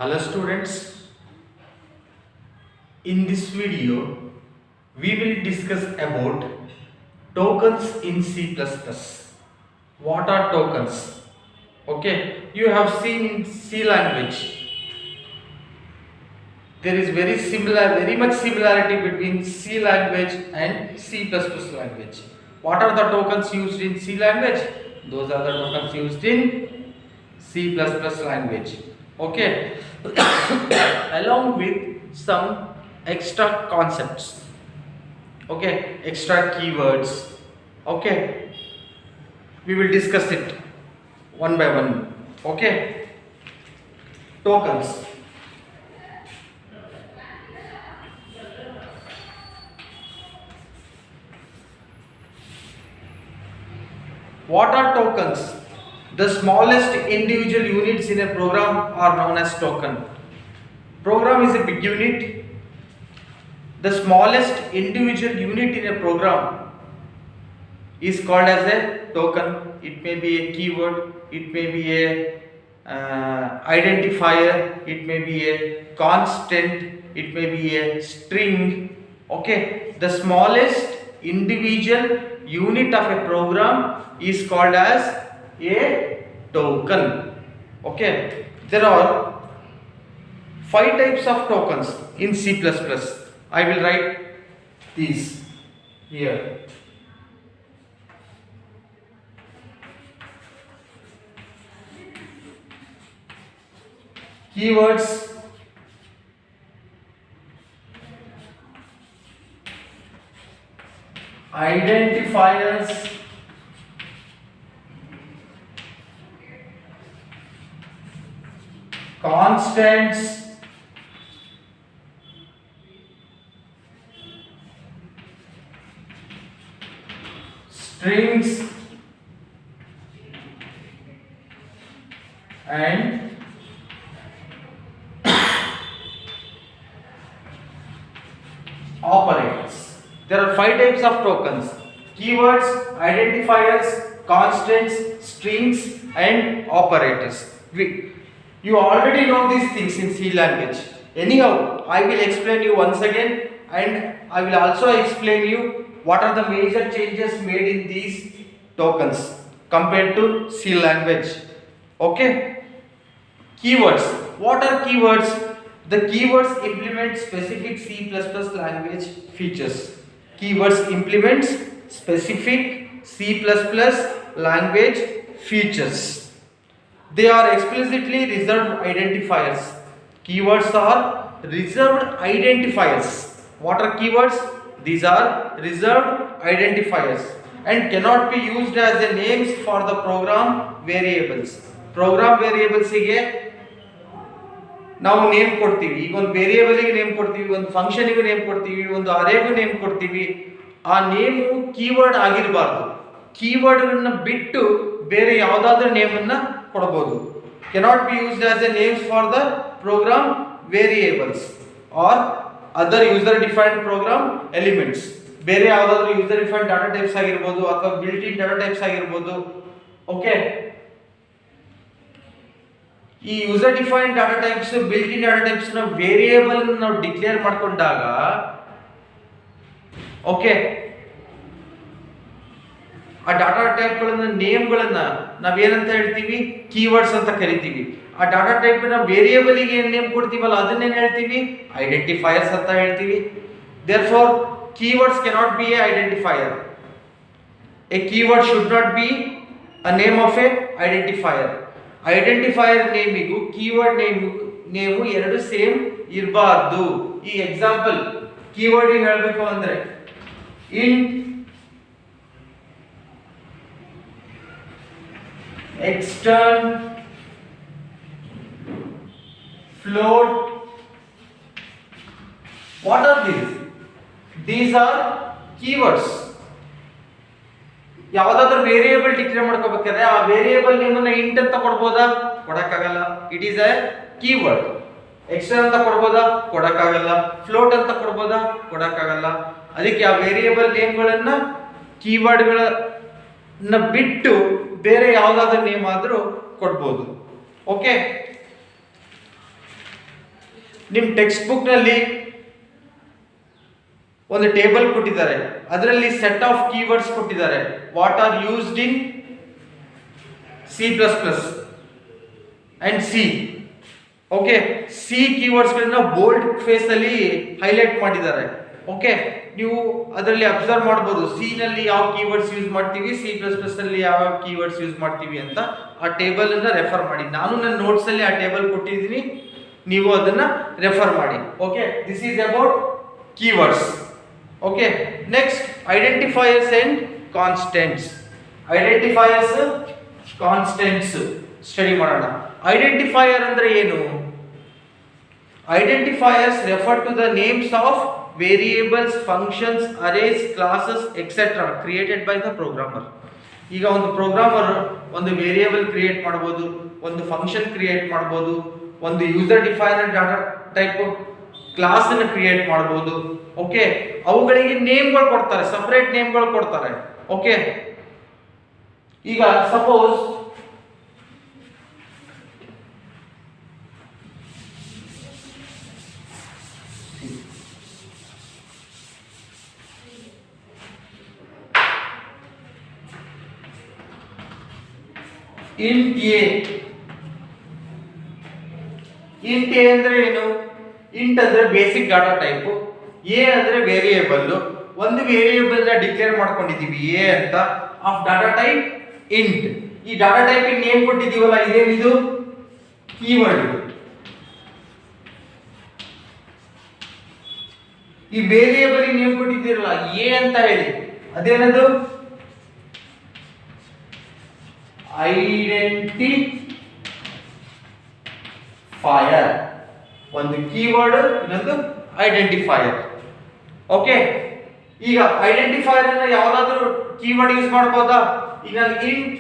Hello students, in this video we will discuss about tokens in C++. What are tokens? Okay, you have seen in C language there is very much similarity between C language and C++ language. What are the tokens used in C language? Those are the tokens used in C++ language. Okay, along with some extra concepts, okay, extra keywords. Okay, we will discuss it one by one. Okay, tokens. What are tokens? The smallest individual units in a program are known as token. Program is a big unit. The smallest individual unit in a program is called as a token. It may be a keyword, it may be a identifier, it may be a constant, it may be a string. Okay, the smallest individual unit of a program is called as a token. Okay, there are 5 types of tokens in C++. I will write these here. Keywords, identifiers, constants, strings, and operators. There are 5 types of tokens: keywords, identifiers, constants, strings, and operators. You already know these things in C language. Anyhow, I will explain you once again, and I will also explain you what are the major changes made in these tokens compared to C language. Okay? Keywords. What are keywords? The keywords implement specific C++ language features. Keywords implements specific C++ language features. They are explicitly reserved identifiers. Keywords are reserved identifiers. What are keywords? These are reserved identifiers and cannot be used as a names for the program variables. Program variables ಗೆ ನಾವು name ಕೊಡ್ತೀವಿ. ಈಗ ಒಂದು ವೇರಿಯೇಬಲ್ಗೆ name ಕೊಡ್ತೀವಿ, ಒಂದು ಫಂಕ್ಷನ್ಗೆ name ಕೊಡ್ತೀವಿ, ಒಂದು ಅರೇಗೂ ನೇಮ್ ಕೊಡ್ತೀವಿ. ಆ ನೇಮು ಕೀವರ್ಡ್ ಆಗಿರಬಾರ್ದು. ಕೀವರ್ಡ್ಗಳನ್ನ ಬಿಟ್ಟು ಬೇರೆ ಯಾವುದಾದ್ರೂ ನೇಮನ್ನು ಕೊಡಬಹುದು. Cannot be used as a names for the program variables or other user defined program elements. ಬೇರೆ ಯಾವುದಾದ್ರೂ ಯೂಸರ್ ಡಿಫೈನ್ಡ್ ಡಾಟಾ ಟೈಪ್ಸ್ ಆಗಿರ್ಬೋದು ಅಥವಾ ಬಿಲ್ಟ್ ಇನ್ ಡಾಟಾ ಟೈಪ್ಸ್ ಆಗಿರ್ಬೋದು. ಓಕೆ, ಈ user defined data types, built in data types ನ variable ನಾವು declare ಮಾಡ್ಕೊಂಡಾಗ, okay, ಆ ಡಾಟಾ ಟೈಪ್ಗಳನ್ನ ನೇಮ್ಗಳನ್ನ ನಾವೇನಂತ ಹೇಳ್ತೀವಿ? ಕೀವರ್ಡ್ಸ್ ಅಂತ ಕರಿತೀವಿ. ಆ ಡಾಟಾ ಟೈಪ್ ನ ವೇರಿಯೇಬಲ್ಗೆ ಏನು ನೇಮ್ ಕೊಡ್ತೀವಲ್ಲ ಅದನ್ನೇನು ಹೇಳ್ತೀವಿ? ಐಡೆಂಟಿಫೈಯರ್ಸ್ ಅಂತ ಹೇಳ್ತೀವಿ. Therefore, keywords cannot be a identifier. A keyword should not be a name of a identifier. Identifier ನೇಮಿಗೂ ಕೀವರ್ಡ್ ನೇಮು ಎರಡು ಸೇಮ್ ಇರಬಾರ್ದು. ಈ ಎಕ್ಸಾಂಪಲ್ ಕೀವರ್ಡ್ ಹೇಳಬೇಕು ಅಂದ್ರೆ int extern, float. What are these? These are keywords. ಯಾವುದಾದ್ರೂ variable declare ಮಾಡ್ಕೋಬೇಕಾದ್ರೆ ಆ variable ನೇಮನ್ನ ಇಂಟ್ ಅಂತ ಕೊಡ್ಬೋದಾ? ಕೊಡಕ್ಕಾಗಲ್ಲ. It is a keyword. Extern ಅಂತ ಕೊಡ್ಬೋದಾ? ಕೊಡಕ್ಕಾಗಲ್ಲ. ಫ್ಲೋಟ್ ಅಂತ ಕೊಡ್ಬೋದಾ? ಕೊಡಕ್ಕಾಗಲ್ಲ. ಅದಕ್ಕೆ ಆ ವೇರಿಯೇಬಲ್ ನೇಮ್ಗಳನ್ನ ಕೀವರ್ಡ್ಗಳನ್ನ ಬಿಟ್ಟು ಬೇರೆ ಯಾವುದಾದ್ರೂ ನೇಮ್ ಆದರೂ ಕೊಡ್ಬೋದು. ಓಕೆ, ನಿಮ್ಮ ಟೆಕ್ಸ್ಟ್ ಬುಕ್ನಲ್ಲಿ ಒಂದು ಟೇಬಲ್ ಕೊಟ್ಟಿದ್ದಾರೆ, ಅದರಲ್ಲಿ ಸೆಟ್ ಆಫ್ ಕೀವರ್ಡ್ಸ್ ಕೊಟ್ಟಿದ್ದಾರೆ. What are used in C++ and C. Okay, C ಕೀವರ್ಡ್ಸ್ಗಳನ್ನ ಬೋಲ್ಡ್ ಫೇಸ್ ಅಲ್ಲಿ ಹೈಲೈಟ್ ಮಾಡಿದ್ದಾರೆ. ಓಕೆ, ನೀವು ಅದರಲ್ಲಿ ಅಬ್ಸರ್ವ್ ಮಾಡ್ಬೋದು ಸಿ ನಲ್ಲಿ ಯಾವ ಕೀವರ್ಡ್ಸ್ ಯೂಸ್ ಮಾಡ್ತೀವಿ, C++ ಅಲ್ಲಿ ಯಾವ ಕೀವರ್ಡ್ಸ್ ಯೂಸ್ ಮಾಡ್ತೀವಿ ಅಂತ. ಆ ಟೇಬಲ್ ಅನ್ನ ರೆಫರ್ ಮಾಡಿ. ನಾನು ನನ್ನ ನೋಟ್ಸ್ ಅಲ್ಲಿ ಆ ಟೇಬಲ್ ಕೊಟ್ಟಿದ್ದೀನಿ, ನೀವು ಅದನ್ನ ರೆಫರ್ ಮಾಡಿ. Okay, this is about keywords. Okay, next identifiers and constants. Identifiers, constants study ಮಾಡೋಣ. ಐಡೆಂಟಿಫೈಯರ್ ಅಂದ್ರೆ ಏನು? Identifiers refer to the names of variables, functions, arrays, classes etcetera created by the programmer. ಈಗ ಒಂದು programmer ಒಂದು variable create ಮಾಡ್ಬೋದು, ಒಂದು function create ಮಾಡ್ಬೋದು, ಒಂದು user defined data type class ಅನ್ನು ಕ್ರಿಯೇಟ್ ಮಾಡ್ಬೋದು. ಓಕೆ, ಅವುಗಳಿಗೆ ನೇಮ್ಗಳು ಕೊಡ್ತಾರೆ, ಸಪರೇಟ್ ನೇಮ್ಗಳು ಕೊಡ್ತಾರೆ. ಓಕೆ, ಈಗ suppose int A. Int A ಅಂದ್ರೆ ಏನು? ಇಂಟ್ ಅಂದ್ರೆ ಬೇಸಿಕ್ ಡಾಟಾ ಟೈಪ್, ಎ ಅಂದ್ರೆ ವೇರಿಯೇಬಲ್. ಒಂದು ವೇರಿಯೇಬಲ್ ನ ಡಿಕ್ಲೇರ್ ಮಾಡ್ಕೊಂಡಿದೀವಿ ಎ ಅಂತ, ಆಫ್ ಡಾಟಾ ಟೈಪ್ ಇಂಟ್. ಈ ಡಾಟಾ ಟೈಪ್ ನೇಮ್ ಕೊಟ್ಟಿದೀವಲ್ಲ, ಇದೇನಿದು? ಕೀವರ್ಡ್. ಈ ವೇರಿಯೇಬಲ್ ನೇಮ್ ಕೊಟ್ಟಿದ್ದೀರಲ್ಲ ಎ ಅಂತ ಹೇಳಿ, ಅದೇನದು? ಐಡೆಂಟಿಫೈಯರ್. ಒಂದು ಕೀವರ್ಡ್, ಇನ್ನೊಂದು ಐಡೆಂಟಿಫೈಯರ್. ಓಕೆ, ಈಗ ಐಡೆಂಟಿಫೈಯರ್ ಅನ್ನ ಯಾವ್ದಾದ್ರು ಕೀವರ್ಡ್ ಯೂಸ್ ಮಾಡಬಹುದಾ? ಈಗ ನಾನು ಇಂಟ್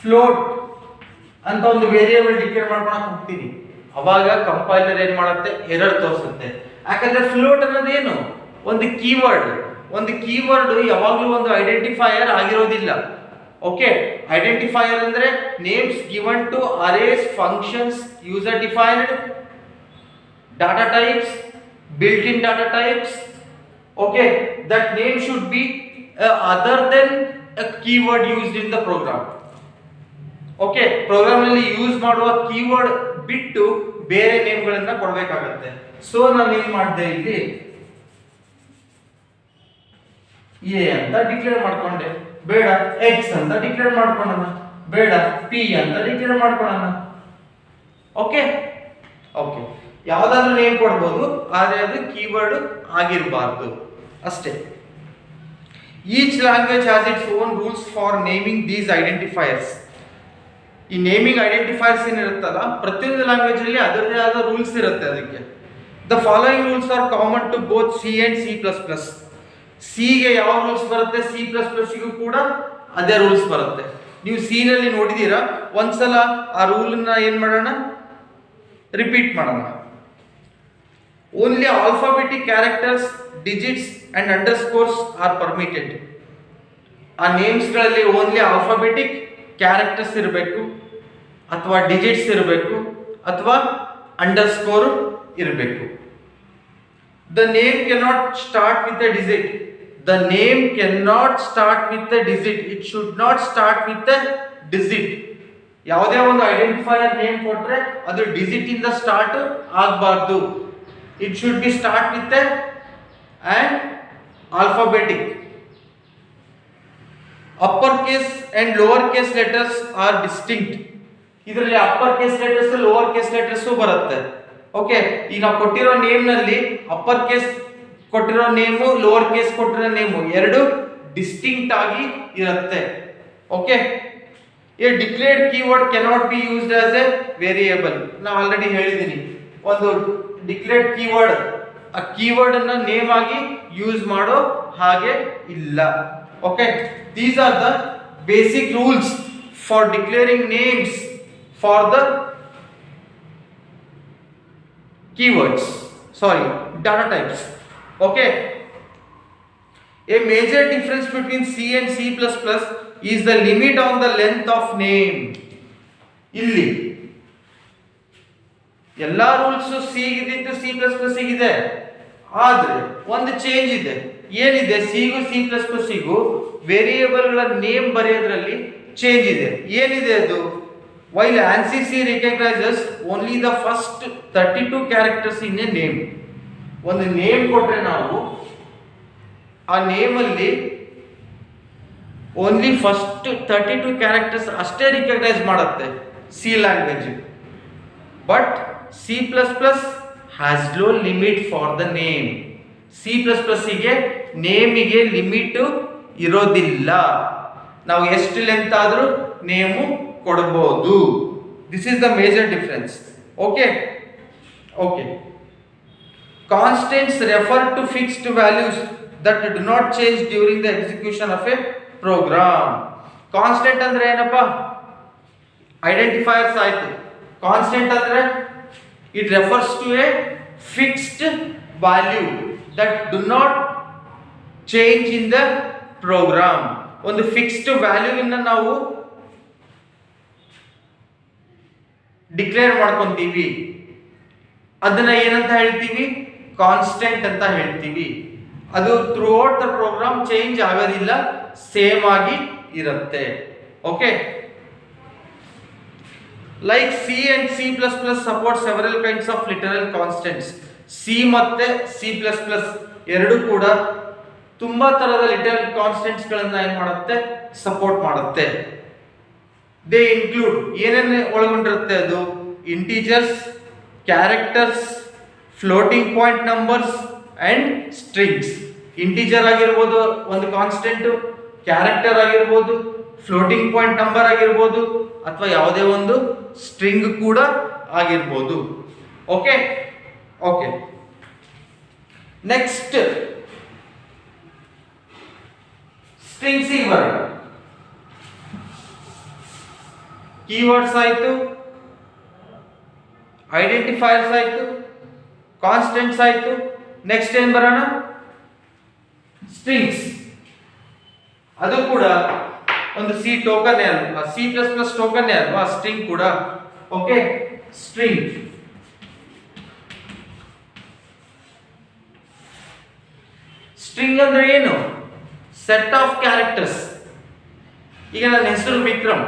ಫ್ಲೋಟ್ ಅಂತ ಒಂದು ವೇರಿಯೇಬಲ್ ಡಿಕ್ಲೇರ್ ಮಾಡ್ಕೊಳಕ್ ಹೋಗ್ತೀನಿ, ಅವಾಗ ಕಂಪೈಲರ್ ಏನ್ ಮಾಡುತ್ತೆ? ಎರರ್ ತೋರಿಸುತ್ತೆ. ಯಾಕಂದ್ರೆ ಫ್ಲೋಟ್ ಅನ್ನೋದೇನು? ಒಂದು ಕೀವರ್ಡ್. ಒಂದು ಕೀವರ್ಡ್ ಯಾವಾಗಲೂ ಒಂದು ಐಡೆಂಟಿಫೈಯರ್ ಆಗಿರೋದಿಲ್ಲ. ಓಕೆ, ಐಡೆಂಟಿಫೈಯರ್ ಅಂದ್ರೆ names given to arrays, functions, user defined data types, built in data types. Okay, that name should be other than a keyword used in the program. Okay, program ನಲ್ಲಿ use ಮಾಡುವ keyword ಬಿಟ್ಟು ಬೇರೆ ನೇಮ್ಗಳನ್ನ ಕೊಡಬೇಕಾಗುತ್ತೆ. So ನಾನು ಏನು ಮಾಡಿದೆ, ಇಲ್ಲಿ A ಅಂತ ಡಿಕ್ಲೇರ್ ಮಾಡ್ಕೊಂಡೆ, ಬೇಡ ಎಕ್ಸ್ ಅಂತ ಡಿಕ್ಲೇರ್ ಮಾಡ್ಕೊಳ್ಳೋಣ, ಬೇಡ ಪಿ ಅಂತ ಡಿಕ್ಲೇರ್ ಮಾಡ್ಕೊಳ್ಳೋಣ. ಓಕೆ, ಓಕೆ, ಯಾವ್ದಾದ್ರು ನೇಮ್ ಕೊಡ್ಬೋದು, ಆದರೆ ಅದು ಕೀವರ್ಡ್ ಆಗಿರಬಾರ್ದು ಅಷ್ಟೇ. Each language has its own rules for naming these identifiers. ಈ ನೇಮಿಂಗ್ ಐಡೆಂಟಿಫೈಯರ್ಸ್ ಏನಿರುತ್ತಲ್ಲ, ಪ್ರತಿಯೊಂದು ಲ್ಯಾಂಗ್ವೇಜ್ ಅಲ್ಲಿ ಅದರದೇ ಆದ ರೂಲ್ಸ್ ಇರುತ್ತೆ ಅದಕ್ಕೆ. The following rules are common to both C and C++. ಸಿಗೆ ಯಾವ ರೂಲ್ಸ್ ಬರುತ್ತೆ, C++ಗೂ ಕೂಡ ಅದೇ ರೂಲ್ಸ್ ಬರುತ್ತೆ. ನೀವು ಸಿ ನಲ್ಲಿ ನೋಡಿದೀರಾ, ಒಂದ್ಸಲ ಆ ರೂಲ್ನ ಏನ್ ಮಾಡೋಣ, ರಿಪೀಟ್ ಮಾಡೋಣ. Only alphabetic characters, digits and underscores are permitted. ಆ ನೇಮ್ಸ್ಗಳಲ್ಲಿ ಓನ್ಲಿ ಆಲ್ಫಾಬೆಟಿಕ್ ಕ್ಯಾರೆಕ್ಟರ್ಸ್ ಇರಬೇಕು, ಅಥವಾ ಡಿಜಿಟ್ಸ್ ಇರಬೇಕು, ಅಥವಾ ಅಂಡರ್ಸ್ಕೋರ್ ಇರಬೇಕು. The name cannot start with a digit. The name cannot start with a digit. It should not start with a digit. ಯಾವುದೇ ಒಂದು identifier name ಕೊಟ್ರೆ ಅದು ಡಿಜಿಟ್ ಇಂದ ಸ್ಟಾರ್ಟ್ ಆಗಬಾರ್ದು. It should be start with an alphabetic. Uppercase and lowercase letters are distinct. ಇದರಲ್ಲಿ upper case letters, lower case letters ಬರುತ್ತೆ. Okay, ಈಗ ನಾವು ಕೊಟ್ಟಿರೋ ನೇಮ್ ನಲ್ಲಿ ಅಪ್ಪರ್ ಕೇಸ್ ಕೊಟ್ಟಿರೋ ನೇಮು, ಲೋವರ್ ಕೇಸ್ ಕೊಟ್ಟಿರೋ ನೇಮು ಎರಡು ಡಿಸ್ಟಿಂಕ್ಟ್ ಆಗಿ ಇರುತ್ತೆ. Okay, A declared keyword cannot be used as A variable. ನಾನು ಆಲ್ರೆಡಿ ಹೇಳಿದ್ದೀನಿ, ಒಂದು ಡಿಕ್ಲೇರ್ಡ್ ಕೀವರ್ಡ್, ಆ ಕೀವರ್ಡ್ ಅನ್ನ ನೇಮ್ ಆಗಿ ಯೂಸ್ ಮಾಡೋ ಹಾಗೆ ಇಲ್ಲ. Okay, these are the basic rules for declaring names for the keywords, sorry, data types. Okay, a major difference between C and C++ is the limit on the length of name. ಇಲ್ಲಿ ಎಲ್ಲ rules C ಇದ್ದಿದ್ದು C plus plus ಇದೆ, ಆದ್ರೆ ಒಂದು change ಇದೆ. ಏನಿದೆ? ಸಿಗೂ C plus ಪ್ಲಸ್ಸಿಗೂ ವೇರಿಯೇಬಲ್ಗಳ name ಬರೆಯೋದ್ರಲ್ಲಿ change ಇದೆ. ಏನಿದೆ ಅದು? While ANSI C recognizes only the first 32 characters in a name. ಒಂದು ನೇಮ್ ಕೊಟ್ರೆ ನಾವು ಆ ನೇಮ್ ಅಲ್ಲಿ ಓನ್ಲಿ ಫಸ್ಟ್ 32 ಕ್ಯಾರೆಕ್ಟರ್ಸ್ ಅಷ್ಟೇ ರಿಕಗ್ನೈಸ್ ಮಾಡುತ್ತೆ C language. But C plus plus has no limit for the name. C plus ಪ್ಲಸ್ಸಿಗೆ ನೇಮಿಗೆ limit ಇರೋದಿಲ್ಲ. ನಾವು ಎಷ್ಟು ಲೆಂತ್ ಆದರೂ ನೇಮು ಕೊಡಬಹುದು. This is the major difference. Okay okay. Constants refer to fixed values that do not change during the execution of a program. Constant ಅಂದ್ರೆ ಏನಪ್ಪ? Identifiers ಆಯ್ತು. ಕಾನ್ಸ್ಟೆಂಟ್ ಅಂದ್ರೆ it refers to a fixed value that do not change in the program. ಒಂದು fixed ವ್ಯಾಲ್ಯೂವಿನ ನಾವು declare ಮಾಡ್ಕೊಂತೀವಿ, ಅದನ್ನ ಏನಂತ ಹೇಳ್ತೀವಿ? ಕಾನ್ಸ್ಟೆಂಟ್ ಅಂತ ಹೇಳ್ತೀವಿ. ಅದು throughout the program change ಆಗೋದಿಲ್ಲ, ಸೇಮ್ ಆಗಿ ಇರುತ್ತೆ. Okay. Like C and C plus plus support several kinds of literal constants. C ಮತ್ತೆ ಸಿ ಪ್ಲಸ್ ಪ್ಲಸ್ ಎರಡು ಕೂಡ ತುಂಬಾ ತರದ ಲಿಟರಲ್ ಕಾನ್ಸ್ಟೆಂಟ್ಸ್ ಗಳನ್ನ ಏನ್ ಮಾಡುತ್ತೆ? ಸಪೋರ್ಟ್ ಮಾಡುತ್ತೆ. ದೇ ಇನ್ಕ್ಲೂಡ್, ಏನೇನು ಒಳಗೊಂಡಿರುತ್ತೆ ಅದು? Integers, characters, floating point numbers and strings. Integer ಆಗಿರ್ಬೋದು ಒಂದು ಕಾನ್ಸ್ಟೆಂಟ್, ಕ್ಯಾರೆಕ್ಟರ್ ಆಗಿರ್ಬೋದು, ಫ್ಲೋಟಿಂಗ್ ಪಾಯಿಂಟ್ ನಂಬರ್ ಆಗಿರ್ಬೋದು, ಅಥವಾ ಯಾವುದೇ ಒಂದು ಸ್ಟ್ರಿಂಗ್ ಕೂಡ ಆಗಿರ್ಬೋದು. Okay okay. ನೆಕ್ಸ್ಟ್ ಸ್ಟ್ರಿಂಗ್ಸ್ ಬರೋಣ. ಕೀವರ್ಡ್ಸ್ ಆಯ್ತು, ಐಡೆಂಟಿಫೈಯರ್ಸ್ ಆಯ್ತು, ಕಾನ್ಸ್ಟೆಂಟ್ಸ್ ಆಯ್ತು. ನೆಕ್ಸ್ಟ್ ಏನ್ ಬರೋಣ? ಸ್ಟ್ರಿಂಗ್ಸ್. ಅದು ಕೂಡ ಒಂದು ಸಿ ಟೋಕನ್ ಅಲ್ವಾ? ಸಿ ಪ್ಲಸ್ ಪ್ಲಸ್ ಟೋಕನ್ ಅಲ್ವಾ ಸ್ಟ್ರಿಂಗ್ ಕೂಡ? ಓಕೆ. ಸ್ಟ್ರಿಂಗ್ ಸ್ಟ್ರಿಂಗ್ ಅಂದ್ರೆ ಏನು? Set of characters. ಈಗ ನನ್ನ ಹೆಸರು ವಿಕ್ರಮ್,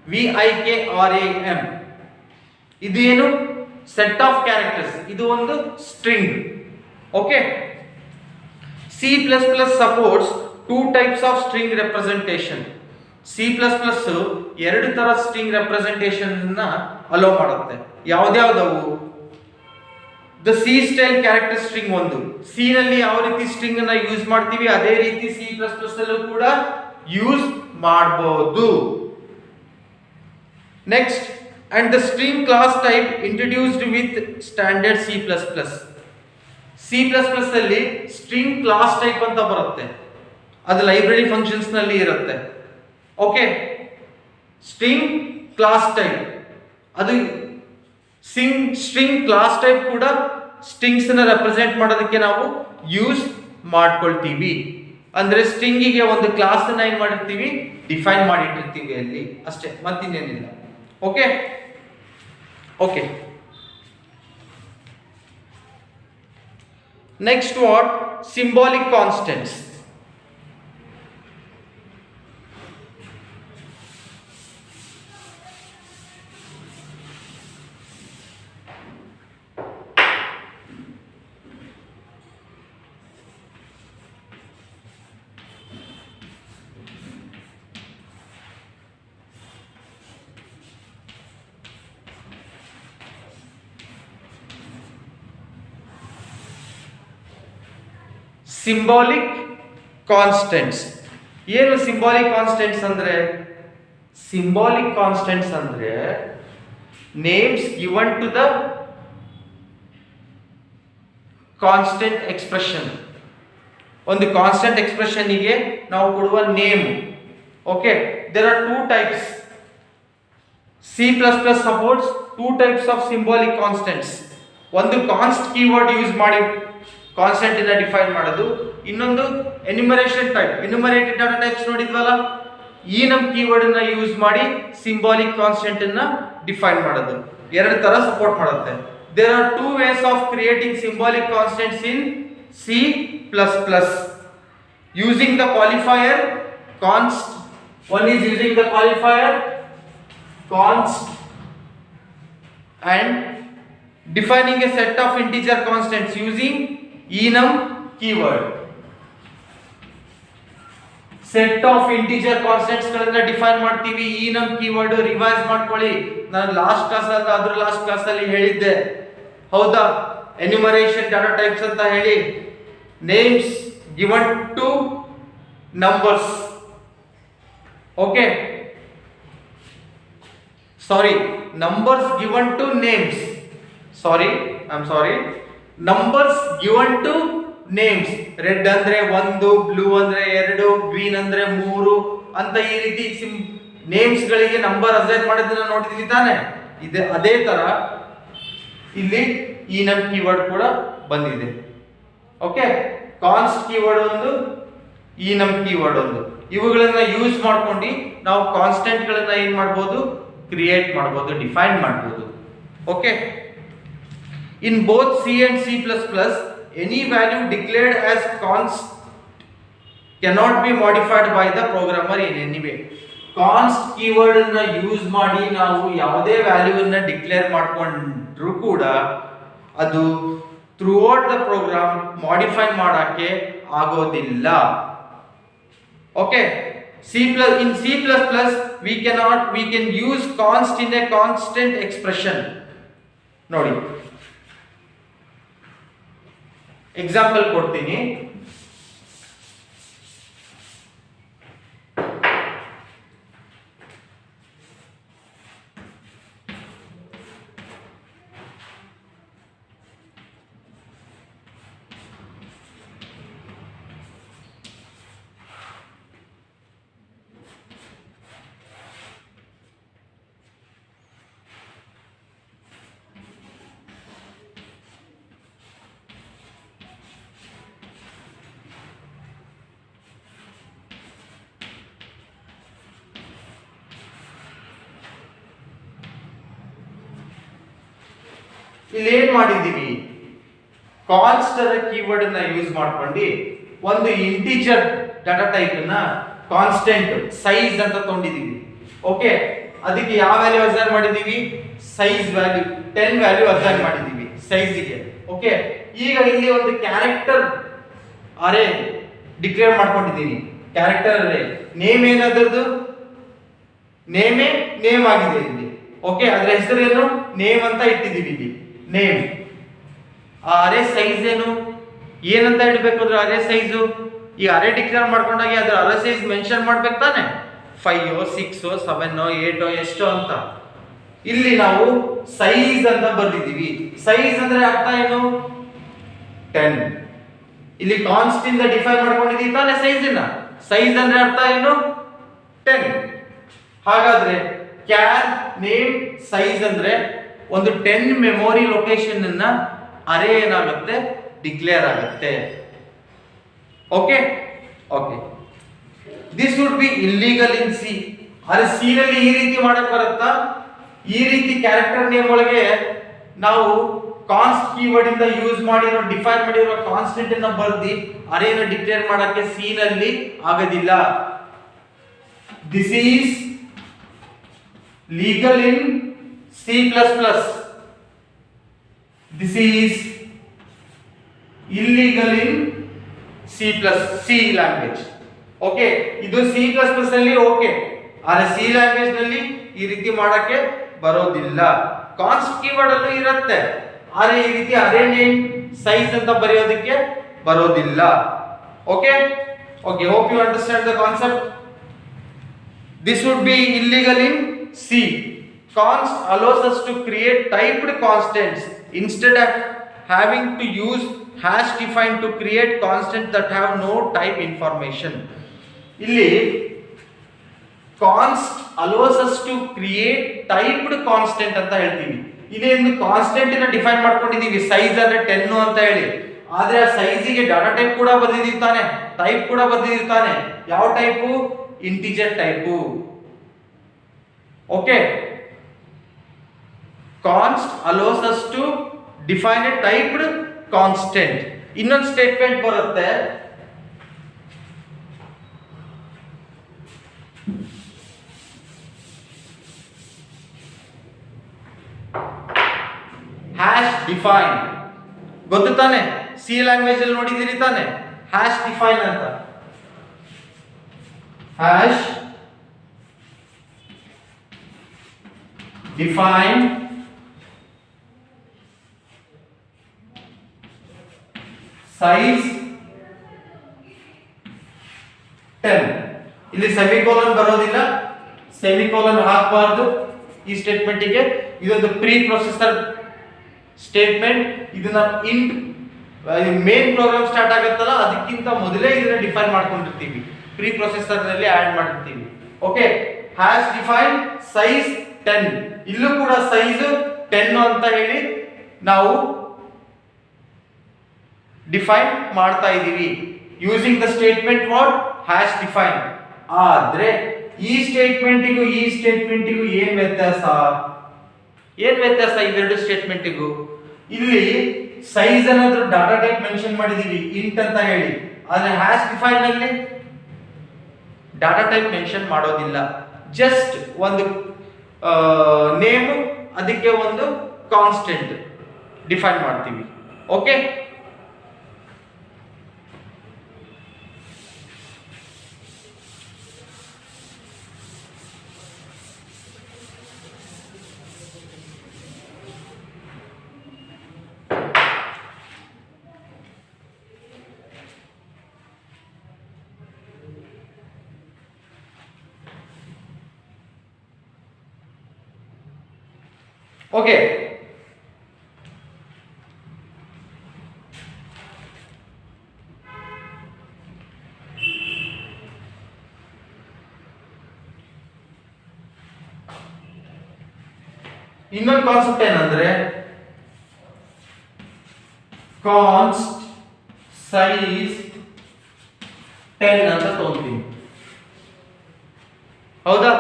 VIKRAM. ಇದು ಏನು? Set of characters. ಇದು ಒಂದು string. Okay. C plus plus supports 2 types of string representation. C plus plus ಎರಡು ತರ ಸ್ಟ್ರಿಂಗ್ ರೆಪ್ರೆಸೆಂಟೇಷನ್ ಅಲೋ ಮಾಡುತ್ತೆ. ಯಾವ್ದ್ಯಾವ್ದವು? The C style character string ಒಂದು. ಸಿ ನಲ್ಲಿ ಯಾವ ರೀತಿ ಸ್ಟ್ರಿಂಗ್ ಅನ್ನ ಯೂಸ್ ಮಾಡ್ತೀವಿ ಅದೇ ರೀತಿ ಸಿ ಪ್ಲಸ್ ಪ್ಲಸ್ ಅಲ್ಲೂ ಕೂಡ ಯೂಸ್ ಮಾಡಬಹುದು. Next, and the string class type introduced with standard C++. C++ ಅಲ್ಲಿ string class type ಅಂತ ಬರುತ್ತೆ, ಅದು ಲೈಬ್ರರಿ ಫಂಕ್ಷನ್ಸ್ ನಲ್ಲಿ ಇರುತ್ತೆ. ಓಕೆ. string class type, ಅದು string class type ಕೂಡ ಸ್ಟ್ರಿಂಗ್ಸ್ ಅನ್ನು ರೆಪ್ರೆಸೆಂಟ್ ಮಾಡೋದಕ್ಕೆ ನಾವು ಯೂಸ್ ಮಾಡ್ಕೊಳ್ತೀವಿ. ಅಂದ್ರೆ ಸ್ಟ್ರಿಂಗಿಗೆ ಒಂದು ಕ್ಲಾಸ್ ಅನ್ನ ಏನ್ ಮಾಡಿರ್ತೀವಿ? ಡಿಫೈನ್ ಮಾಡಿಟ್ಟಿರ್ತೀವಿ ಅಲ್ಲಿ ಅಷ್ಟೇ, ಮತ್ತಿನ್ನೇನಿಲ್ಲ. Okay okay. Next what? Symbolic constants. Symbolic constants. ಏನು ಸಿಂಬಾಲಿಕ್ ಕಾನ್ಸ್ಟೆಂಟ್ಸ್ ಅಂದ್ರೆ? ಸಿಂಬಾಲಿಕ್ ಕಾನ್ಸ್ಟೆಂಟ್ಸ್ ಅಂದ್ರೆ names given to the constant expression. ಒಂದು ಕಾನ್ಸ್ಟೆಂಟ್ ಎಕ್ಸ್ಪ್ರೆಷನ್ ಗೆ ನಾವು ಕೊಡುವ name. Okay. There are 2 types. C++ supports 2 types of symbolic constants. ಒಂದು ಕಾನ್ಸ್ಟ್ keyword use ಮಾಡಿ constant ಅನ್ನ ಡಿಫೈನ್ ಮಾಡೋದು, ಇನ್ನೊಂದು ಎನ್ಯುಮರೇಷನ್ ಟೈಪ್. ಎನ್ಯುಮರೇಟೆಡ್ ಡಾಟಾ ಟೈಪ್ಸ್ ನೋಡಿದ್ವಲ್ಲ, ಈ ನಮ್ಮ ಕೀವರ್ಡ್ ಅನ್ನ ಯೂಸ್ ಮಾಡಿ ಸಿಂಬಾಲಿಕ್ ಕಾನ್ಸ್ಟೆಂಟ್ ಅನ್ನ ಡಿಫೈನ್ ಮಾಡೋದು. ಎರಡು ತರ ಸಪೋರ್ಟ್ ಮಾಡುತ್ತೆ. There are two ways of creating symbolic constants in C plus plus using the qualifier const. One is using the qualifier const and defining a set of integer constants using enum keyword. Set of integer constants ಗಳನ್ನ define ಮಾಡ್ತೀವಿ enum keyword. Revise ಮಾಡ್ಕೊಳ್ಳಿ, ನಾನು last class ಅಲ್ಲಿ ಅದ್ರ last class ಅಲ್ಲಿ ಹೇಳಿದ್ದೆ, ಹೌದಾ? Enumeration data types ಅಂತ ಹೇಳಿ, names given two numbers. Okay, sorry, numbers given to names. I'm sorry, numbers given to names. Red ಅಂದ್ರೆ 1, ಬ್ಲೂ ಅಂದ್ರೆ 2, ಗ್ರೀನ್ ಅಂದ್ರೆ 3 ಅಂತ ಈ ರೀತಿ ನೇಮ್ಸ್ ಗಳಿಗೆ ನಂಬರ್ ಅಸೈನ್ ಮಾಡೋದನ್ನ ನೋಡಿದ್ವಿ ತಾನೆ. ಇದೆ ಅದೇ ತರ ಇಲ್ಲಿ enum ಕೀವರ್ಡ್ ಕೂಡ ಬಂದಿದೆ. ಓಕೆ, ಕಾನ್ಸ್ಟ್ ಕೀವರ್ಡ್ ಒಂದು, enum ಕೀವರ್ಡ್ ಒಂದು, ಇವುಗಳನ್ನ ಯೂಸ್ ಮಾಡ್ಕೊಂಡು ನಾವು ಕಾನ್ಸ್ಟೆಂಟ್ ಗಳನ್ನ ಏನ್ ಮಾಡಬಹುದು, ಕ್ರಿಯೇಟ್ ಮಾಡಬಹುದು, ಡಿಫೈನ್ ಮಾಡಬಹುದು. Okay, in both C and C plus plus any value declared as ಕಾನ್ಸ್ಟ್ cannot be modified by the programmer in any way. ಕಾನ್ಸ್ಟ್ keyword ಅನ್ನ ಯೂಸ್ ಮಾಡಿ ನಾವು ಯಾವುದೇ ವ್ಯಾಲ್ಯೂವನ್ನ ಡಿಕ್ಲೇರ್ ಮಾಡ್ಕೊಂಡ್ರು ಕೂಡ ಅದು ಥ್ರೂಔಟ್ ದ ಪ್ರೋಗ್ರಾಮ್ ಮಾಡಿಫೈ ಮಾಡಕ್ಕೆ ಆಗೋದಿಲ್ಲ. Okay, in C++ we can use const in a constant expression. ನೋಡಿ, ಎಕ್ಸಾಂಪಲ್ ಕೊಡ್ತೀನಿ. ಇಲ್ಲಿ ಏನ್ ಮಾಡಿದೀವಿ, ಕಾನ್ಸ್ಟ್ ಅನ್ನ ಕೀವರ್ಡ್ ಅನ್ನ ಯೂಸ್ ಮಾಡ್ಕೊಂಡು ಒಂದು ಇಂಟಿಜರ್ ಡಾಟಾ ಟೈಪ್ ಅನ್ನ ಕಾನ್ಸ್ಟೆಂಟ್ ಸೈಜ್ ಅಂತ ತಗೊಂಡಿದೀವಿ. ಓಕೆ, ಅದಕ್ಕೆ ಯಾವ ವ್ಯಾಲ್ಯೂ ಅಸೈನ್ ಮಾಡಿದೀವಿ, ಸೈಜ್ ವ್ಯಾಲ್ಯೂ 10 ವ್ಯಾಲ್ಯೂ ಅಸೈನ್ ಮಾಡಿದೀವಿ ಸೈಜ್ಗೆ. ಓಕೆ, ಈಗ ಇಲ್ಲಿ ಒಂದು ಕ್ಯಾರೆಕ್ಟರ್ ಅರೇ ಡಿಕ್ಲೇರ್ ಮಾಡ್ಕೊಂಡಿದ್ದೀನಿ. ಕ್ಯಾರೆಕ್ಟರ್ ಅರೇ ನೇಮ್ ಏನದರದು, ನೇಮ್ ಆಗಿದೆ ಇಲ್ಲಿ. ಓಕೆ, ಅದರ ಹೆಸರು ಏನು, ನೇಮ್ ಅಂತ ಇಟ್ಟಿದ್ದೀವಿ ಇಲ್ಲಿ, ನೇಮ್. ಆ ಅರೇ ಸೈಜ್ ಏನಂತ ಇಡಬೇಕು, ಅದ್ರ ಅರೇ ಸೈಜು. ಈ ಅರೇ ಡಿಕ್ಲೇರ್ ಮಾಡ್ಕೊಂಡಾಗ ಅದ್ರ ಅರೇ ಸೈಜ್ ಮೆನ್ಷನ್ ಮಾಡ್ಬೇಕು ತಾನೆ, 5, 6, 7, 8 ಎಷ್ಟು ಅಂತ. ಇಲ್ಲಿ ನಾವು ಸೈಜ್ ಅಂತ ಬರ್ದಿದ್ದೀವಿ. ಸೈಜ್ ಅಂದ್ರೆ ಅರ್ಥ ಏನು, 10. ಇಲ್ಲಿ ಕಾನ್ಸ್ಟ್ ಇಂದ ಡಿಫೈನ್ ಮಾಡ್ಕೊಂಡಿದ್ದೀವಿ ತಾನೆ ಸೈಜ್ ಅಂದ್ರೆ ಅರ್ಥ ಏನು, 10. ಹಾಗಾದ್ರೆ ಕ್ಯಾರ್ ನೇಮ್ ಸೈಜ್ ಅಂದ್ರೆ ಒಂದು 10 ಮೆಮೊರಿ ಲೊಕೇಶನ್ ಅನ್ನ ಅರೇ ಏನಾಗುತ್ತೆ, ಡಿಕ್ಲೇರ್ ಆಗುತ್ತೆ. Okay, this would be illegal in C. ಅರೆ ಸಿ ನಲ್ಲಿ ಈ ರೀತಿ ಮಾಡಕ್ ಬರುತ್ತಾ, ಈ ರೀತಿ ಕ್ಯಾರೆಕ್ಟರ್ ನೇಮ್ ಒಳಗೆ ನಾವು ಕಾನ್ಸ್ಟ್ ಕೀವರ್ಡ್ ಇಂದ ಯೂಸ್ ಮಾಡಿರೋ ಡಿಫೈನ್ ಮಾಡಿರೋ ಕಾನ್ಸ್ಟೆಂಟ್ ಅನ್ನ ಬರ್ದಿ ಅರೇನ ಡಿಕ್ಲೇರ್ ಮಾಡಕ್ಕೆ ಸಿ ನಲ್ಲಿ ಆಗೋದಿಲ್ಲ. This is legal in C++. This is illegal in C language. Okay, ಇದು C++ ಅಲ್ಲಿ ಓಕೆ, ಆದರೆ C ಲ್ಯಾಂಗ್ವೇಜ್ ನಲ್ಲಿ ಈ ರೀತಿ ಮಾಡಕ್ಕೆ ಬರೋದಿಲ್ಲ. ಕಾನ್ಸ್ಟ್ ಕೀವರ್ಡ್ ಅಲ್ಲೂ ಇರುತ್ತೆ, ಆದರೆ ಈ ರೀತಿ ಅರೇ ನೇಮ್ ಸೈಜ್ ಅಂತ ಬರೆಯೋದಕ್ಕೆ ಬರೋದಿಲ್ಲ. Okay, hope you understand the concept. This would be illegal in C. Const allows us to create typed constants instead of having to use hash define to create constants that have no type information. ಇಲ್ಲಿ const allows us to create typed constant ಅಂತ ಹೇಳ್ತೀವಿ. ಇಲ್ಲಿ ಒಂದು constant ನ define ಮಾಡ್ಕೊಂಡಿದೀವಿ, size ಅಂದ್ರೆ 10 ಅಂತ ಹೇಳಿ. ಆದ್ರೆ ಆ ಸೈಜಿಗೆ ಡಾಟಾ ಟೈಪ್ ಕೂಡ ಬರೆದಿರ್ತಾನೆ, ಟೈಪ್ ಕೂಡ ಬರೆದಿರ್ತಾನೆ. ಯಾವ type, integer type. Okay, const allows us to define a typed constant. ಇನ್ನೊಂದು ಸ್ಟೇಟ್ಮೆಂಟ್ ಬರುತ್ತೆ, ಹ್ಯಾಶ್ ಡಿಫೈನ್. ಗೊತ್ತು ತಾನೆ, ಸಿ ಲ್ಯಾಂಗ್ವೇಜ್ ಅಲ್ಲಿ ನೋಡಿದಿರಿ ತಾನೆ ಹ್ಯಾಶ್ ಡಿಫೈನ್ ಅಂತ. Hash define size 10. ಇಲ್ಲಿ ಸೆಮಿಕೋಲನ್ ಬರೋದಿಲ್ಲ, ಸೆಮಿಕೋಲನ್ ಹಾಕಬಾರ್ದು ಈ ಸ್ಟೇಟ್ಮೆಂಟಿಗೆ. ಇದೊಂದು ಪ್ರೀ ಪ್ರೊಸೆಸರ್ ಸ್ಟೇಟ್ಮೆಂಟ್. ಇದನ್ನ ಮೇನ್ ಪ್ರೋಗ್ರಾಮ್ ಸ್ಟಾರ್ಟ್ ಆಗುತ್ತಲ್ಲ ಅದಕ್ಕಿಂತ ಮೊದಲೇ ಇದನ್ನ ಡಿಫೈನ್ ಮಾಡ್ಕೊಂಡಿರ್ತೀವಿ, ಪ್ರೀ ಪ್ರೊಸೆಸರ್ ನಲ್ಲಿ ಆಡ್ ಮಾಡಿರ್ತೀವಿ. Okay, hash define size 10. ಇಲ್ಲೂ ಕೂಡ ಸೈಜ್ 10 ಅಂತ ಹೇಳಿ ನಾವು ಡಿಫೈನ್ ಮಾಡ್ತಾ ಇದೀವಿ using the statement what hash define. ಆದ್ರೆ ಈ ಸ್ಟೇಟ್ಮೆಂಟಿಗೂ ಏನ್ ವ್ಯತ್ಯಾಸ? ಇವೆರಡು ಸ್ಟೇಟ್ಮೆಂಟಿಗೂ? ಇಲ್ಲಿ ಸೈಜ್ ಅನ್ನೋದ್ರ ಡಾಟಾ ಟೈಪ್ ಮೆನ್ಷನ್ ಮಾಡಿದೀವಿ ಇಂಟ್ ಅಂತ ಹೇಳಿ, ಆದ್ರೆ ಹ್ಯಾಶ್ ಡಿಫೈನ್ ನಲ್ಲಿ ಡಾಟಾ ಟೈಪ್ ಮೆನ್ಷನ್ ಮಾಡೋದಿಲ್ಲ. ಜಸ್ಟ್ ಒಂದು ನೇಮ್, ಅದಕ್ಕೆ ಒಂದು ಕಾನ್ಸ್ಟೆಂಟ್ ಡಿಫೈನ್ ಮಾಡ್ತೀವಿ. Okay, okay. ಇನ್ನೊಂದು ಕಾನ್ಸೆಪ್ಟ್ ಏನಂದ್ರೆ ಕಾನ್ಸ್ಟ್ ಸೈಜ್ 10 ಅಂತ ತಗೊಂತೀನಿ. ಹೌದಾ?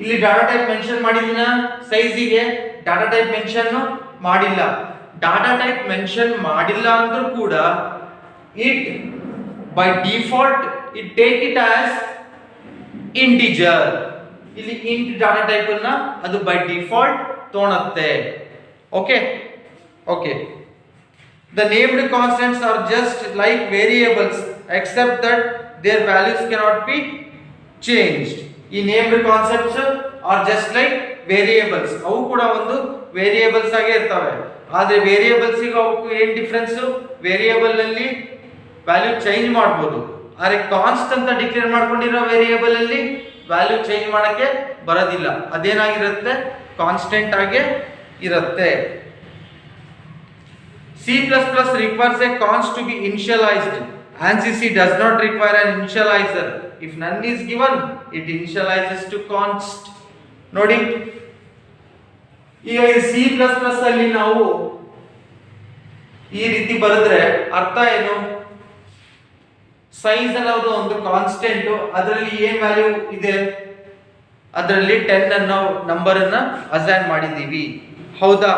ಇಲ್ಲಿ ಡಾಟಾ ಟೈಪ್ ಮೆನ್ಷನ್ ಮಾಡಿದಿನ, ಸೈಜಿಗೆ ಡಾಟಾ ಟೈಪ್ ಮೆನ್ಷನ್ ಮಾಡಿಲ್ಲ. ಡಾಟಾ ಟೈಪ್ ಮೆನ್ಷನ್ ಮಾಡಿಲ್ಲ ಅಂದ್ರೂ ಕೂಡ it by default it take it as integer. ಇಲ್ಲಿ ಇಂಟ್ ಡಾಟಾ ಟೈಪ್ ಅನ್ನ ಅದು ಬೈ ಡಿಫಾಲ್ಟ್ ತಗೊಳುತ್ತೆ. Okay okay, the named constants are just like variables except that their values cannot be changed. ಈ named concepts are just like variables. ಅವು ಕೂಡ ಒಂದು variables ಆಗೇ ಇರ್ತವೆ. ಆದ್ರೆ ವೇರಿಯೇಬಲ್ಸ್ ಗೆ ಅವಕ್ಕೂ ಏನ್ ಡಿಫರೆನ್ಸ್? ವೇರಿಯೇಬಲ್ ಅಲ್ಲಿ ವ್ಯಾಲ್ಯೂ ಚೇಂಜ್ ಮಾಡಬಹುದು, ಆದ್ರೆ ಕಾನ್ಸ್ಟ್ ಅಂತ ಡಿಕ್ಲೇರ್ ಮಾಡ್ಕೊಂಡಿರೋ ವೇರಿಯೇಬಲ್ ಅಲ್ಲಿ ವ್ಯಾಲ್ಯೂ ಚೇಂಜ್ ಮಾಡಕ್ಕೆ ಬರೋದಿಲ್ಲ. ಅದೇನಾಗಿರುತ್ತೆ? ಕಾನ್ಸ್ಟೆಂಟ್ ಆಗಿ ಇರುತ್ತೆ. C++ requires a const to be initialized. ANSYS does not require an initializer. If none is given, it initializes to const. ನೋಡಿ, ಈಗ C++ ಅಲ್ಲಿ ನಾವು ಈ ರೀತಿ ಬರೆದ್ರೆ ಅರ್ಥ ಏನು? ಸೈಜ್ ಅನ್ನೋದು ಒಂದು ಕಾನ್ಸ್ಟೆಂಟ್, ಅದರಲ್ಲಿ ಏನ್ ವ್ಯಾಲ್ಯೂ ಇದೆ? ಅದರಲ್ಲಿ 10 ಅನ್ನೋ ನಂಬರ್ ಅನ್ನ ಅಸೈನ್ ಮಾಡಿದೀವಿ. ಹೌದಾ?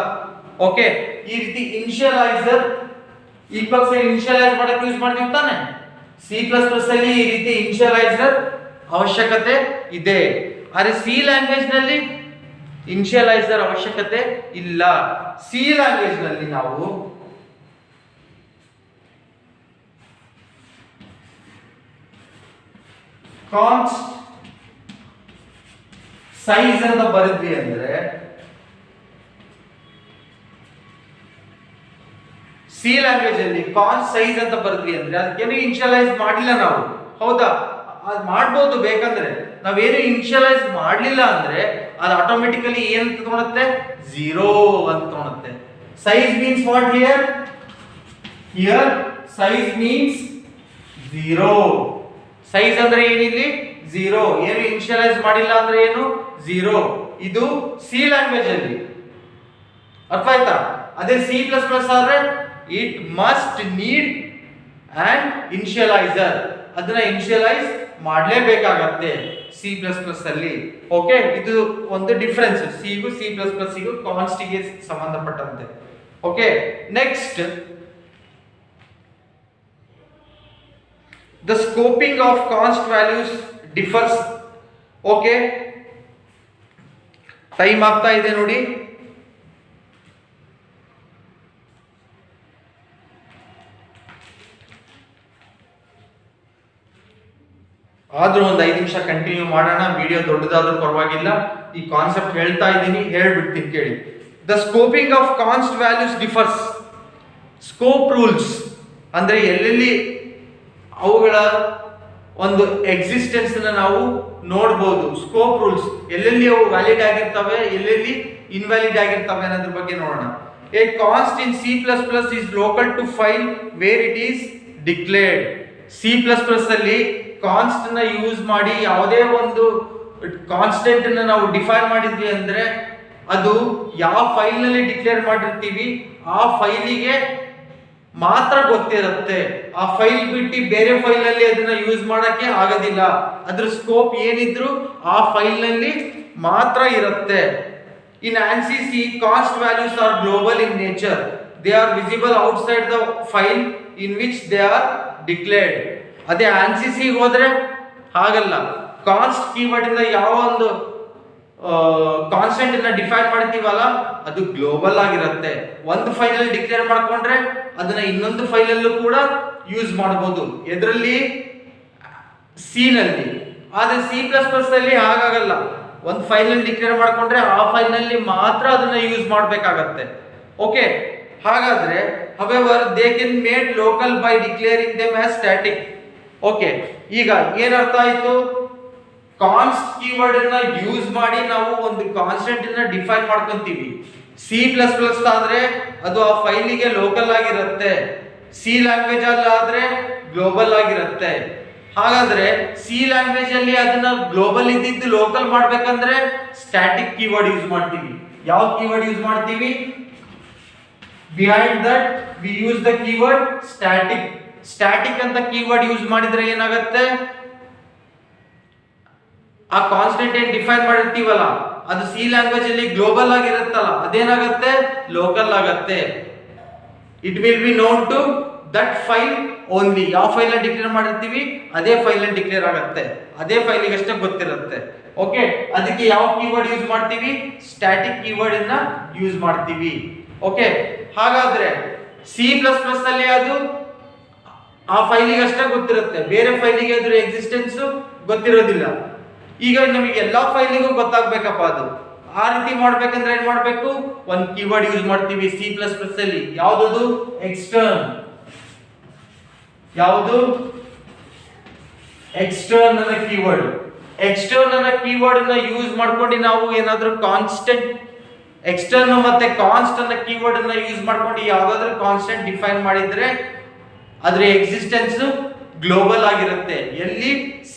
ಓಕೆ, ಈ ರೀತಿ ಇನಿಷಿಯಲೈಸರ್ ಈಕ್ವಲ್ಸ್ ಇನಿಷಿಯಲೈಸ್ ಮಾಡಕ್ಕೆ ಯೂಸ್ ಮಾಡ್ತೀವಿ ತಾನೆ. C++ ಅಲ್ಲಿ ಈ ರೀತಿ ಇನಿಷಿಯಲೈಸರ್ ಅವಶ್ಯಕತೆ ಇದೆ, ಆದರೆ ಸಿ ಲ್ಯಾಂಗ್ವೇಜ್ ನಲ್ಲಿ ಇನಿಷಿಯಲೈಸರ್ ಅವಶ್ಯಕತೆ ಇಲ್ಲ. ಸಿ ಲ್ಯಾಂಗ್ವೇಜ್ ನಲ್ಲಿ ನಾವು ಕಾನ್ಸ್ಟ್ ಸೈಜ್ ಅಂತ ಬರೆದ್ವಿ ಅಂದ್ರೆ ಸಿ ಲ್ಯಾಂಗ್ವೇಜ್ ಅಲ್ಲಿ ಕಾನ್ಸ್ಟ್ ಸೈಜ್ ಅಂತ ಬರೆದ್ವಿ ಅಂದ್ರೆ ಅದಕ್ಕೇನು ಇನಿಷಿಯಲೈಸ್ ಮಾಡಿಲ್ಲ ನಾವು. ಹೌದಾ? ಅದು ಮಾಡ್ಬೋದು ಬೇಕಂದ್ರೆ. ನಾವೇನು ಇನಿಷಿಯಲೈಸ್ ಮಾಡಲಿಲ್ಲ ಅಂದ್ರೆ ಅದು ಆಟೋಮೆಟಿಕಲಿ ಏನಂತ ತಗೊಳುತ್ತೆ? 0 ಅಂತ ತಗೊಳುತ್ತೆ. Size means what here? Here size means 0. Size ಅಂದ್ರೆ ಏನಿಲ್ಲಿ? 0. ಏನು ಇನಿಷಿಯಲೈಸ್ ಮಾಡಿಲ್ಲ ಅಂದ್ರೆ ಏನು? 0. ಇದು ಸಿ ಲ್ಯಾಂಗ್ವೇಜ್ ಅಲ್ಲಿ. ಅರ್ಥ ಆಯ್ತಾ? ಅದೇ C++ ಆದ್ರೆ it must need an initializer. ಅದನ್ನ ಇನಿಷಿಯಲೈಸ್ ಮಾಡಲೇಬೇಕಾಗತ್ತೆ C++ ಅಲ್ಲಿ. ಓಕೆ, ಇದು ಒಂದು ಡಿಫರೆನ್ಸ್ ಸಿಗೂ C++ಗೂ ಕಾನ್ಸ್ಟ್ಗೆ ಸಂಬಂಧಪಟ್ಟಂತೆ. Okay, next the scoping of const values differs. Okay, time ಆಗ್ತಾ ಇದೆ ನೋಡಿ. ಆದ್ರೂ ಒಂದು 5 ನಿಮಿಷ ಕಂಟಿನ್ಯೂ ಮಾಡೋಣ. ವಿಡಿಯೋ ದೊಡ್ಡದಾದ್ರೂ ಪರವಾಗಿಲ್ಲ, ಈ ಕಾನ್ಸೆಪ್ಟ್ ಹೇಳ್ತಾ ಇದ್ದೀನಿ, ಹೇಳ್ಬಿಡ್ತೀನಿ ಕೇಳಿ. The ಸ್ಕೋಪಿಂಗ್ of ಕಾನ್ಸ್ಟ್ values differs. Scope rules ಅಂದ್ರೆ ಎಲ್ಲೆಲ್ಲಿ ಅವುಗಳ ಒಂದು ಎಕ್ಸಿಸ್ಟೆನ್ಸ್ ನಾವು ನೋಡಬಹುದು. ಸ್ಕೋಪ್ ರೂಲ್ಸ್ ಎಲ್ಲೆಲ್ಲಿ ಅವು ವ್ಯಾಲಿಡ್ ಆಗಿರ್ತವೆ, ಎಲ್ಲೆಲ್ಲಿ ಇನ್ವ್ಯಾಲಿಡ್ ಆಗಿರ್ತವೆ ಅನ್ನೋದ್ರ ಬಗ್ಗೆ ನೋಡೋಣ. A ಕಾನ್ಸ್ಟ್ in C++ is local to file where it is declared. C++ ಅಲ್ಲಿ ಕಾನ್ಸ್ಟ್ ನ ಯೂಸ್ ಮಾಡಿ ಯಾವುದೇ ಒಂದು ಕಾನ್ಸ್ಟೆಂಟ್ ಅನ್ನ ನಾವು ಡಿಫೈನ್ ಮಾಡಿದ್ವಿ ಅಂದ್ರೆ ಅದು ಯಾವ ಫೈಲ್ ನಲ್ಲಿ ಡಿಕ್ಲೇರ್ ಮಾಡಿರ್ತೀವಿ ಆ ಫೈಲಿಗೆ ಮಾತ್ರ ಗೊತ್ತಿರುತ್ತೆ. ಆ ಫೈಲ್ ಬಿಟ್ಟು ಬೇರೆ ಫೈಲ್ ನಲ್ಲಿ ಅದನ್ನ ಯೂಸ್ ಮಾಡಕ್ಕೆ ಆಗೋದಿಲ್ಲ. ಅದ್ರ ಸ್ಕೋಪ್ ಏನಿದ್ರು ಆ ಫೈಲ್ ನಲ್ಲಿ ಮಾತ್ರ ಇರುತ್ತೆ. In ANSI C, const values are global in nature. They are visible outside the file in which they are declared. ಅದೇ ANSI C ಹೋದ್ರೆ ಹಾಗಲ್ಲ. ಕಾಸ್ಟ್ ಕೀವರ್ಡ್ ಇಂದ ಯಾವ ಒಂದು ಕಾನ್ಸ್ಟೆಂಟ್ ಅನ್ನ ಡಿಫೈನ್ ಮಾಡ್ತೀವಲ್ಲ ಅದು ಗ್ಲೋಬಲ್ ಆಗಿರುತ್ತೆ. ಒಂದು ಫೈಲ್ ಅಲ್ಲಿ ಡಿಕ್ಲೇರ್ ಮಾಡ್ಕೊಂಡ್ರೆ ಅದನ್ನ ಇನ್ನೊಂದು ಫೈಲ್ ಅಲ್ಲೂ ಕೂಡ ಯೂಸ್ ಮಾಡಬಹುದು. ಎದರಲ್ಲಿ ಸಿ ನಲ್ಲಿ. ಆದ್ರೆ C++ ಅಲ್ಲಿ ಹಾಗಾಗಲ್ಲ. ಒಂದು ಫೈಲ್ ಅಲ್ಲಿ ಡಿಕ್ಲೇರ್ ಮಾಡ್ಕೊಂಡ್ರೆ ಆ ಫೈಲ್ ನಲ್ಲಿ ಮಾತ್ರ ಅದನ್ನ ಯೂಸ್ ಮಾಡಬೇಕಾಗತ್ತೆ. ಓಕೆ, ಹಾಗಾದ್ರೆ however they can made local by declaring them as static. Okay, ಈಗ ಏನರ್ಥ ಆಯ್ತು? ಕಾನ್ಸ್ಟ್ ಕೀವರ್ಡ್ ಅನ್ನ ಯೂಸ್ ಮಾಡಿ ನಾವು ಒಂದು ಕಾನ್ಸ್ಟೆಂಟ್ ಅನ್ನ ಡಿಫೈನ್ ಮಾಡ್ಕೊಂತೀವಿ. C++ ಆದ್ರೆ ಅದು ಆ ಫೈಲಿಗೆ ಲೋಕಲ್ ಆಗಿರುತ್ತೆ. ಸಿ ಲ್ಯಾಂಗ್ವೇಜ್ ಅಲ್ಲಿ ಆದ್ರೆ ಗ್ಲೋಬಲ್ ಆಗಿರುತ್ತೆ. ಹಾಗಾದ್ರೆ ಸಿ ಲ್ಯಾಂಗ್ವೇಜ್ ಅಲ್ಲಿ ಅದನ್ನ ಗ್ಲೋಬಲ್ ಇದ್ದಿದ್ದು ಲೋಕಲ್ ಮಾಡ್ಬೇಕಂದ್ರೆ ಸ್ಟ್ಯಾಟಿಕ್ ಕೀವರ್ಡ್ ಯೂಸ್ ಮಾಡ್ತೀವಿ. ಯಾವ ಕೀವರ್ಡ್ ಯೂಸ್ ಮಾಡ್ತೀವಿ? Behind that we use the keyword static. Static ಅಂತ ಕೀವರ್ಡ್ ಯೂಸ್ ಮಾಡಿದ್ರೆ ಏನಾಗುತ್ತೆ? ಆ ಕಾನ್ಸ್ಟೆಂಟ್ ಏನ್ ಡಿಫೈನ್ ಮಾಡಿರ್ತೀವಲ್ಲ ಅದು ಸಿ ಲ್ಯಾಂಗ್ವೇಜ್ ಅಲ್ಲಿ ಗ್ಲೋಬಲ್ ಆಗಿರುತ್ತಲ್ಲ ಅದೇನಾಗುತ್ತೆ? ಲೋಕಲ್ ಆಗತ್ತೆ. It will be known to that file only. ಯಾವ ಫೈಲ್ ನ ಡಿಕ್ಲೇರ್ ಮಾಡಿರ್ತೀವಿ ಅದೇ ಫೈಲ್ ನ ಡಿಕ್ಲೇರ್ ಆಗುತ್ತೆ. ಅದೇ ಫೈಲಿಗೆ ಅಷ್ಟೇ ಗೊತ್ತಿರುತ್ತೆ. ಓಕೆ, ಅದಕ್ಕೆ ಯಾವ ಕೀವರ್ಡ್ ಯೂಸ್ ಮಾಡ್ತೀವಿ? ಸ್ಟ್ಯಾಟಿಕ್ ಕೀವರ್ಡ್ ಅನ್ನ ಯೂಸ್ ಮಾಡ್ತೀವಿ. ಓಕೆ, ಹಾಗಾದ್ರೆ C++ ಅಲ್ಲಿ ಅದು ಆ ಫೈಲಿಗೆ ಅಷ್ಟೇ ಗೊತ್ತಿರುತ್ತೆ, ಬೇರೆ ಫೈಲಿಗೆ ಅದ್ರ ಎಕ್ಸಿಸ್ಟೆನ್ಸ್ ಗೊತ್ತಿರೋದಿಲ್ಲ. ಈಗ ನಮಗೆ ಎಲ್ಲಾ ಫೈಲಿಗೂ ಗೊತ್ತಾಗ್ಬೇಕಪ್ಪ ಅದು. ಆ ರೀತಿ ಮಾಡ್ಬೇಕಂದ್ರೆ ಏನ್ ಮಾಡ್ಬೇಕು? ಒಂದು ಕೀವರ್ಡ್ ಯೂಸ್ ಮಾಡ್ತೀವಿ C++ ಅಲ್ಲಿ. ಯಾವುದು? ಎಕ್ಸ್ಟರ್ನ್. ಯಾವುದು? ಎಕ್ಸ್ಟರ್ನ್ ಅನ್ನೋ ಕೀವರ್ಡ್. ಎಕ್ಸ್ಟರ್ನ್ ಅನ್ನೋ ಕೀವರ್ಡ್ ಅನ್ನ ಯೂಸ್ ಮಾಡ್ಕೊಂಡು ನಾವು ಏನಾದ್ರೂ ಕಾನ್ಸ್ಟೆಂಟ್, ಎಕ್ಸ್ಟರ್ನ್ ಮತ್ತೆ ಕಾನ್ಸ್ಟ್ ಅನ್ನೋ ಕೀವರ್ಡ್ ಅನ್ನ ಯೂಸ್ ಮಾಡ್ಕೊಂಡು ಯಾವ್ದಾದ್ರು ಕಾನ್ಸ್ಟೆಂಟ್ ಡಿಫೈನ್ ಮಾಡಿದ್ರೆ ಅದ್ರ ಎಕ್ಸಿಸ್ಟೆನ್ಸ್ ಗ್ಲೋಬಲ್ ಆಗಿರುತ್ತೆ. ಎಲ್ಲಿ? C++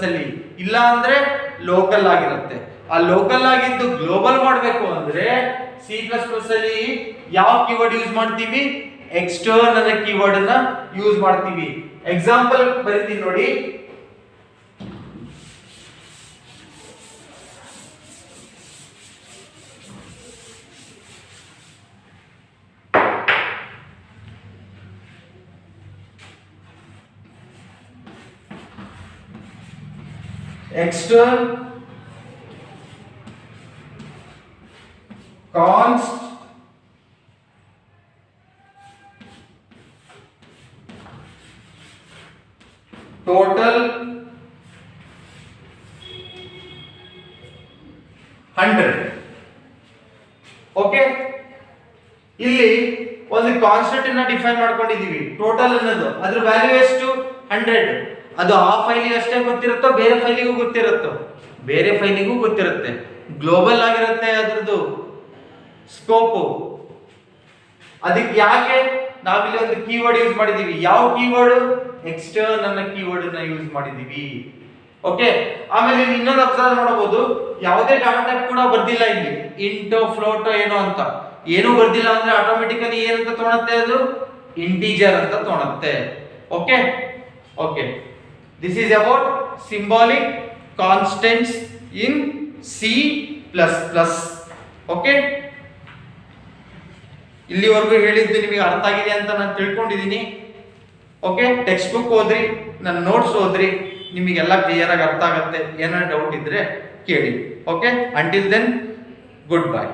ಅಲ್ಲಿ. ಇಲ್ಲ ಅಂದ್ರೆ ಲೋಕಲ್ ಆಗಿರುತ್ತೆ. ಆ ಲೋಕಲ್ ಆಗಿದ್ದು ಗ್ಲೋಬಲ್ ಮಾಡಬೇಕು ಅಂದ್ರೆ C++ ಅಲ್ಲಿ ಯಾವ ಕೀವರ್ಡ್ ಯೂಸ್ ಮಾಡ್ತೀವಿ? ಎಕ್ಸ್ಟರ್ನ್ ಅನ್ನೋ ಕೀವರ್ಡ್ ಅನ್ನ ಯೂಸ್ ಮಾಡ್ತೀವಿ. ಎಕ್ಸಾಂಪಲ್ ಬರೀತೀನಿ ನೋಡಿ. extern const total 100. ಓಕೆ, ಇಲ್ಲಿ ಒಂದು ಕಾನ್ಸ್ಟೆಂಟ್ ಅನ್ನ ಡಿಫೈನ್ ಮಾಡ್ಕೊಂಡಿದೀವಿ. ಟೋಟಲ್ ಅನ್ನೋದು ಅದ್ರ ವ್ಯಾಲ್ಯೂ ಎಷ್ಟು? 100. ಅದು ಆ ಫೈಲಿಗೆ ಅಷ್ಟೇ ಗೊತ್ತಿರುತ್ತೋ ಬೇರೆ ಫೈಲಿಗೂ ಗೊತ್ತಿರುತ್ತೋ? ಬೇರೆ ಫೈಲಿಗೂ ಗೊತ್ತಿರುತ್ತೆ. ಗ್ಲೋಬಲ್ ಆಗಿರುತ್ತೆ ಅದ್ರದ್ದು ಸ್ಕೋಪ್. ಅದಕ್ಕೆ ಯಾಕೆ ನಾವಿಲ್ಲಿ ಒಂದು ಕೀವರ್ಡ್ ಯೂಸ್ ಮಾಡಿದೀವಿ? ಯಾವ ಕೀವರ್ಡ್? ಎಕ್ಸ್ಟರ್ನ್ ಅನ್ನೋ ಕೀವರ್ಡ್ ಅನ್ನ ಯೂಸ್ ಮಾಡಿದೀವಿ. ಓಕೆ, ಆಮೇಲೆ ಇನ್ನೊಂದು ಅಬ್ಸರ್ವ್ ಮಾಡಬಹುದು, ಯಾವುದೇ ಡಾಟಾ ಟೈಪ್ ಕೂಡ ಬರ್ದಿಲ್ಲ ಇಲ್ಲಿ. ಇಂಟೋ ಫ್ಲೋಟೋ ಏನೋ ಅಂತ ಏನು ಬರ್ದಿಲ್ಲ ಅಂದ್ರೆ ಆಟೋಮೆಟಿಕಲಿ ಏನಂತ ತಗೊಳುತ್ತೆ? ಅದು ಇಂಟಿಜರ್ ಅಂತ ತಗೊಳುತ್ತೆ. Okay okay this is about symbolic constants in C plus plus. Okay, ಇಲ್ಲಿವರೆಗೂ ಹೇಳಿದ್ದು ನಿಮಗೆ ಅರ್ಥ ಆಗಿದೆ ಅಂತ ನಾನು ತಿಳ್ಕೊಂಡಿದ್ದೀನಿ. ಓಕೆ, ಟೆಕ್ಸ್ಟ್ ಬುಕ್ ಓದ್ರಿ, ನನ್ನ ನೋಟ್ಸ್ ಓದ್ರಿ, ನಿಮಗೆಲ್ಲ ಕ್ಲಿಯರ್ ಆಗಿ ಅರ್ಥ ಆಗುತ್ತೆ. ಏನಾದ್ರು ಡೌಟ್ ಇದ್ರೆ ಕೇಳಿ. Okay, until then good bye.